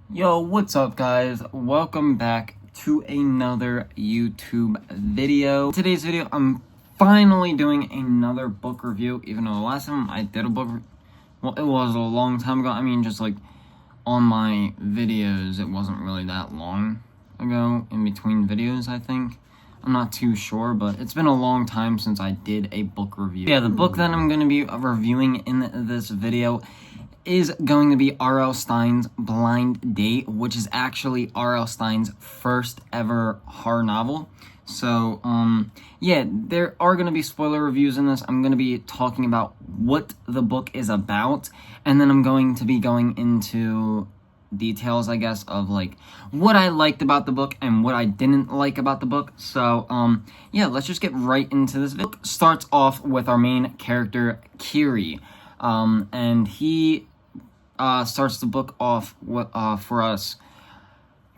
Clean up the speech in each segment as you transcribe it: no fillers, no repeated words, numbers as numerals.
Yo, what's up guys? Welcome back to another YouTube video. In today's video, I'm finally doing another book review, even though the last time I did a book, well, it was a long time ago. I mean, just like on my videos, it wasn't really that long ago in between videos, I think. I'm not too sure, but it's been a long time since I did a book review. Yeah, the book that I'm going to be reviewing in this video is going to be R.L. Stine's Blind Date, which is actually R.L. Stine's first ever horror novel. So, yeah, there are going to be spoiler reviews in this. I'm going to be talking about what the book is about, and then I'm going to be going into details, I guess, of like what I liked about the book and what I didn't like about the book. So, yeah, let's just get right into this. The book starts off with our main character, Kiri, and he starts the book off for us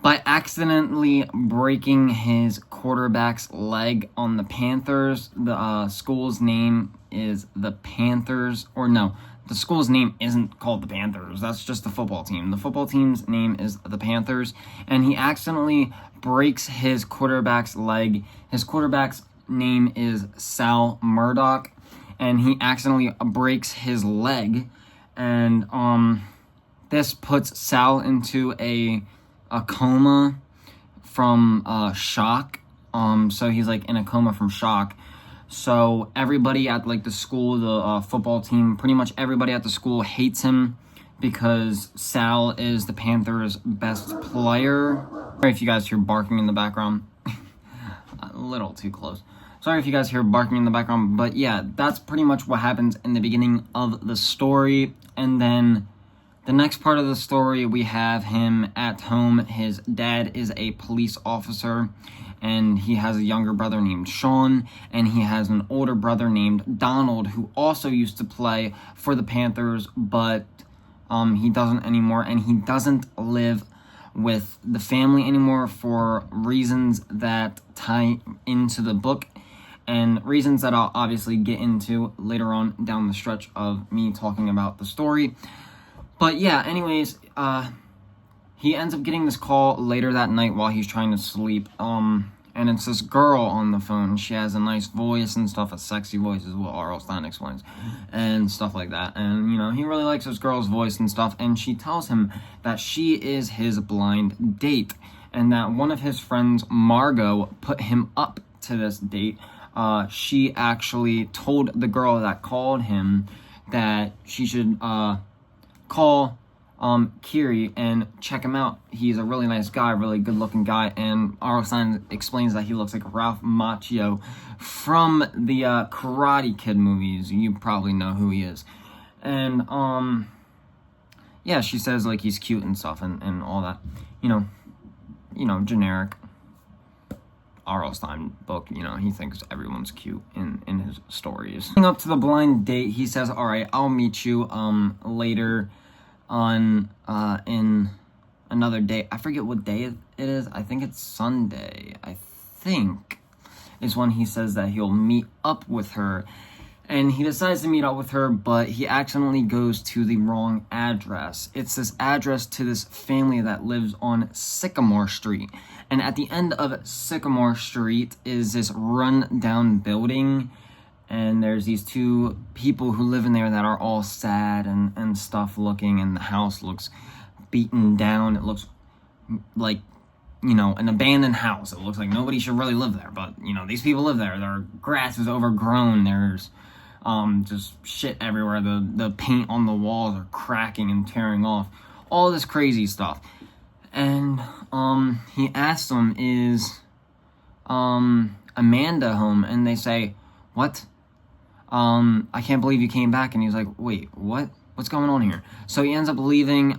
by accidentally breaking his quarterback's leg on the Panthers. The school's name is the Panthers, or no, the school's name isn't called the Panthers. That's just the football team. The football team's name is the Panthers, and he accidentally breaks his quarterback's leg. His quarterback's name is Sal Murdoch, and he accidentally breaks his leg. And this puts Sal into a coma from shock. So he's like in a coma from shock. So everybody at like the school, the football team, pretty much everybody at the school hates him because Sal is the Panthers' best player. Sorry if you guys hear barking in the background. A little too close. Sorry if you guys hear barking in the background, but yeah, that's pretty much what happens in the beginning of the story. And then the next part of the story, we have him at home. His dad is a police officer, and he has a younger brother named Sean, and he has an older brother named Donald, who also used to play for the Panthers, but he doesn't anymore, and he doesn't live with the family anymore for reasons that tie into the book, and reasons that I'll obviously get into later on down the stretch of me talking about the story. But yeah, anyways, he ends up getting this call later that night while he's trying to sleep, and it's this girl on the phone. She has a nice voice and stuff, a sexy voice is what R.L. Stine explains, and stuff like that. And, you know, he really likes this girl's voice and stuff, and she tells him that she is his blind date, and that one of his friends, Margot, put him up to this date. She actually told the girl that called him that she should call Kiri and check him out. He's a really nice guy, really good looking guy, and R.L. Stine explains that he looks like Ralph Macchio from the Karate Kid movies. You probably know who he is. And yeah, she says like he's cute and stuff and all that. You know, generic R.L. Stine book. You know, he thinks everyone's cute in his stories. Up to the blind date, he says, all right, I'll meet you later on in another day. I forget what day it is. I think it's Sunday, I think, is when he says that he'll meet up with her. And he decides to meet up with her, but he accidentally goes to the wrong address. It's this address to this family that lives on Sycamore Street. And at the end of Sycamore Street is this run-down building. And there's these two people who live in there that are all sad and stuff looking. And the house looks beaten down. It looks like, you know, an abandoned house. It looks like nobody should really live there. But, you know, these people live there. Their grass is overgrown. There's just shit everywhere. The paint on the walls are cracking and tearing off. All this crazy stuff. And he asks them, is Amanda home? And they say, what? I can't believe you came back. And he's like, wait, what? What's going on here? So he ends up leaving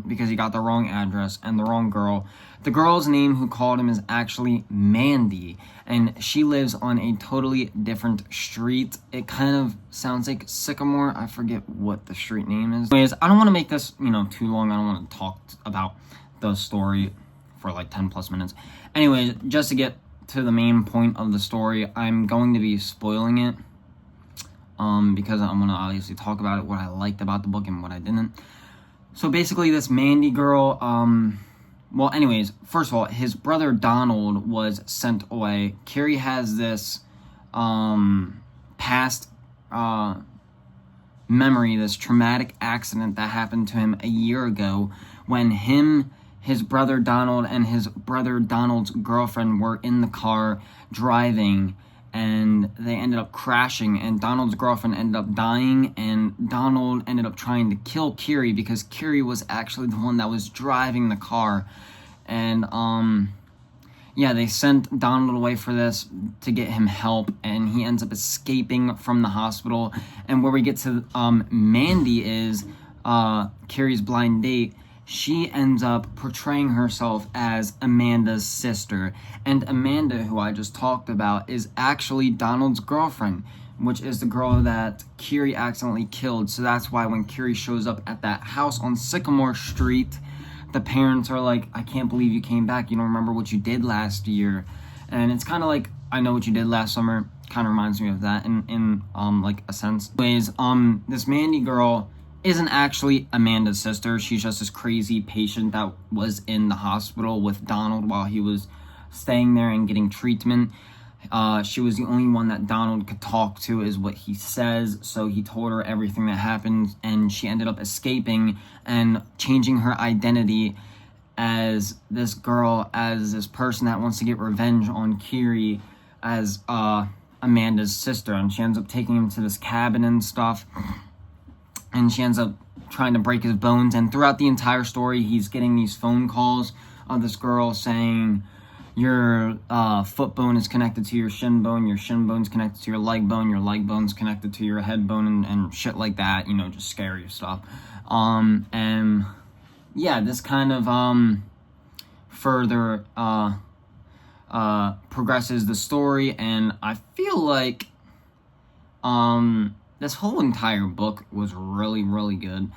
because he got the wrong address and the wrong girl. The girl's name who called him is actually Mandy, and she lives on a totally different street. It kind of sounds like Sycamore. I forget what the street name is. Anyways, I don't want to make this, you know, too long. I don't want to talk about the story for like 10 plus minutes. Anyways, just to get to the main point of the story, I'm going to be spoiling it. Because I'm going to obviously talk about it, what I liked about the book and what I didn't. So basically this Mandy girl, well, anyways, first of all, his brother Donald was sent away. Carrie has this, past, memory, this traumatic accident that happened to him a year ago when his brother Donald, and his brother Donald's girlfriend were in the car driving, and they ended up crashing, and Donald's girlfriend ended up dying, and Donald ended up trying to kill Carrie because Carrie was actually the one that was driving the car. And yeah, they sent Donald away for this to get him help, and he ends up escaping from the hospital. And where we get to Mandy is Carrie's blind date. She ends up portraying herself as Amanda's sister. And Amanda, who I just talked about, is actually Donald's girlfriend, which is the girl that Carrie accidentally killed. So that's why when Carrie shows up at that house on Sycamore Street, the parents are like, I can't believe you came back. You don't remember what you did last year. And it's kind of like, I know what you did last summer. Kind of reminds me of that in like a sense. Anyways, this Mandy girl isn't actually Amanda's sister. She's just this crazy patient that was in the hospital with Donald while he was staying there and getting treatment. She was the only one that Donald could talk to, is what he says. So he told her everything that happened, and she ended up escaping and changing her identity as this girl, as this person that wants to get revenge on Carrie, as Amanda's sister. And she ends up taking him to this cabin and stuff, and she ends up trying to break his bones. And throughout the entire story, he's getting these phone calls of this girl saying, your foot bone is connected to your shin bone's connected to your leg bone's connected to your head bone, and shit like that, you know, just scary stuff. And yeah, this kind of further progresses the story, and I feel like this whole entire book was really, really good.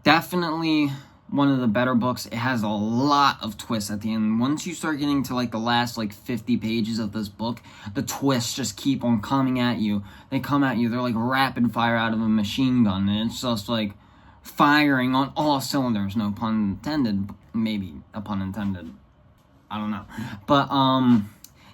Definitely one of the better books. It has a lot of twists at the end. Once you start getting to like the last like 50 pages of this book, the twists just keep on coming at you. They come at you. They're like rapid fire out of a machine gun, and it's just like firing on all cylinders. No pun intended. Maybe a pun intended. I don't know. But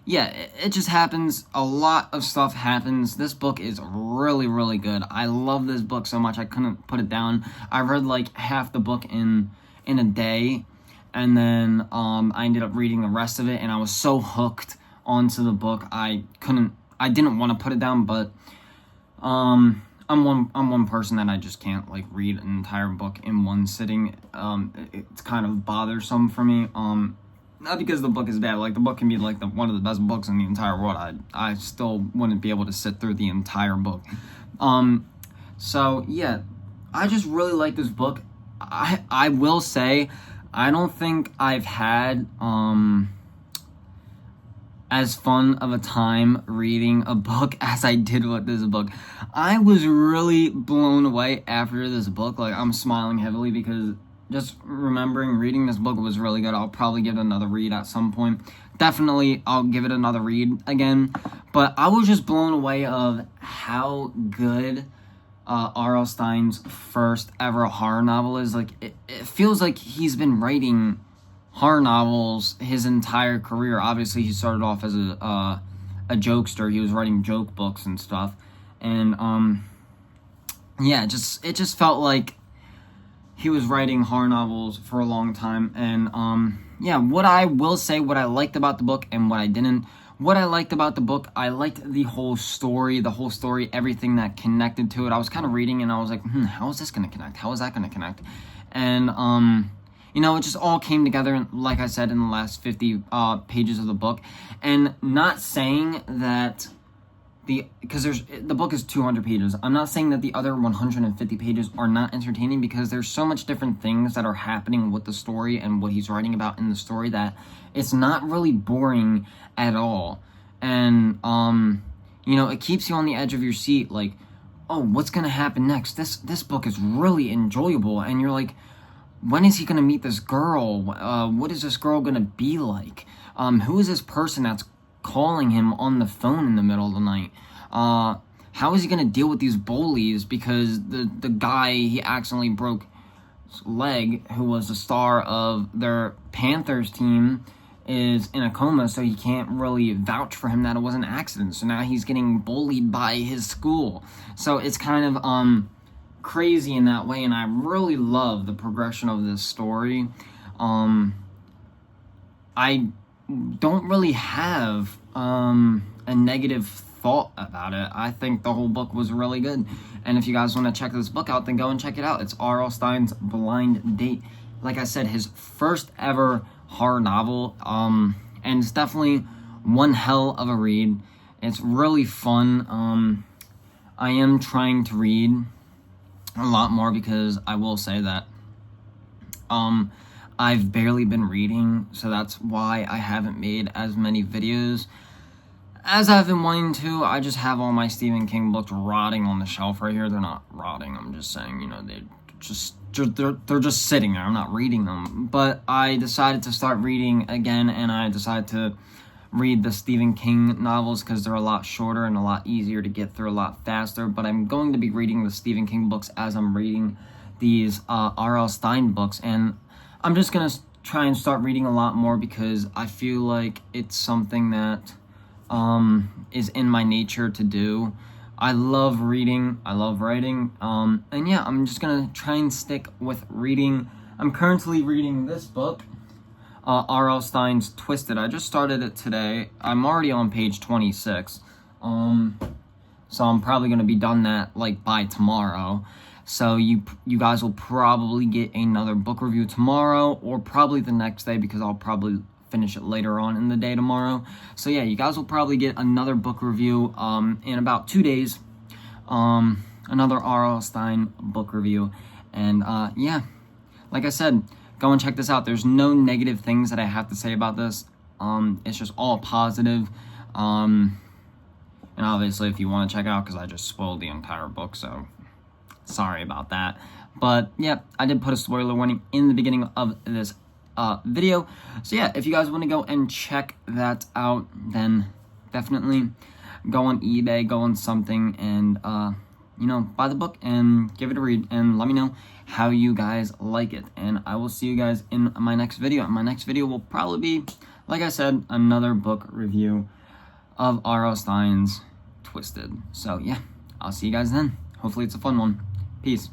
yeah, it just happens. A lot of stuff happens. This book is really, really good. I love this book so much I couldn't put it down. I read like half the book in a day, and then I ended up reading the rest of it, and I was so hooked onto the book I didn't want to put it down. But I'm one person that I just can't like read an entire book in one sitting. It's kind of bothersome for me. Not because the book is bad. Like, the book can be like one of the best books in the entire world. I still wouldn't be able to sit through the entire book. So yeah, I just really like this book. I will say, I don't think I've had as fun of a time reading a book as I did with this book. I was really blown away after this book. Like, I'm smiling heavily because just remembering reading this book was really good. I'll probably give it another read at some point. Definitely, I'll give it another read again. But I was just blown away of how good R.L. Stine's first ever horror novel is. Like, it feels like he's been writing horror novels his entire career. Obviously, he started off as a jokester. He was writing joke books and stuff. And yeah, it just felt like he was writing horror novels for a long time. And yeah, what I will say, what I liked about the book and what I didn't. What I liked about the book, I liked the whole story, everything that connected to it. I was kind of reading and I was like, how is this going to connect? How is that going to connect? And, you know, it just all came together, like I said, in the last 50 pages of the book. And not saying that because the book is 200 pages. I'm not saying that the other 150 pages are not entertaining, because there's so much different things that are happening with the story and what he's writing about in the story that it's not really boring at all. And, you know, it keeps you on the edge of your seat, like, oh, what's going to happen next? This book is really enjoyable. And you're like, when is he going to meet this girl? What is this girl going to be like? Who is this person that's calling him on the phone in the middle of the night? How is he going to deal with these bullies? Because the guy, he accidentally broke leg, who was the star of their Panthers team, is in a coma, so he can't really vouch for him that it was an accident. So now he's getting bullied by his school. So it's kind of crazy in that way, and I really love the progression of this story. I don't really have a negative thought about it. I think the whole book was really good. And if you guys want to check this book out, then go and check it out. It's R.L. Stine's Blind Date. Like I said, his first ever horror novel. And it's definitely one hell of a read. It's really fun. I am trying to read a lot more because I will say that I've barely been reading, so that's why I haven't made as many videos as I've been wanting to. I just have all my Stephen King books rotting on the shelf right here. They're not rotting, I'm just saying, you know, they're just sitting there. I'm not reading them. But I decided to start reading again, and I decided to read the Stephen King novels because they're a lot shorter and a lot easier to get through, a lot faster. But I'm going to be reading the Stephen King books as I'm reading these R.L. Stine books, and I'm just gonna try and start reading a lot more because I feel like it's something that is in my nature to do. I love reading, I love writing, and yeah, I'm just gonna try and stick with reading. I'm currently reading this book, R.L. Stine's Twisted. I just started it today. I'm already on page 26, so I'm probably gonna be done that like by tomorrow. So you guys will probably get another book review tomorrow, or probably the next day, because I'll probably finish it later on in the day tomorrow. So yeah, you guys will probably get another book review in about 2 days. Another R.L. Stine book review. And yeah, like I said, go and check this out. There's no negative things that I have to say about this. It's just all positive. And obviously, if you want to check it out, because I just spoiled the entire book, so sorry about that. But yeah, I did put a spoiler warning in the beginning of this video. So yeah, if you guys want to go and check that out, then definitely go on eBay, go on something, and you know, buy the book and give it a read, and let me know how you guys like it. And I will see you guys in my next video. And my next video will probably be, like I said, another book review of R.L. Stine's Twisted. So yeah, I'll see you guys then. Hopefully it's a fun one. Peace.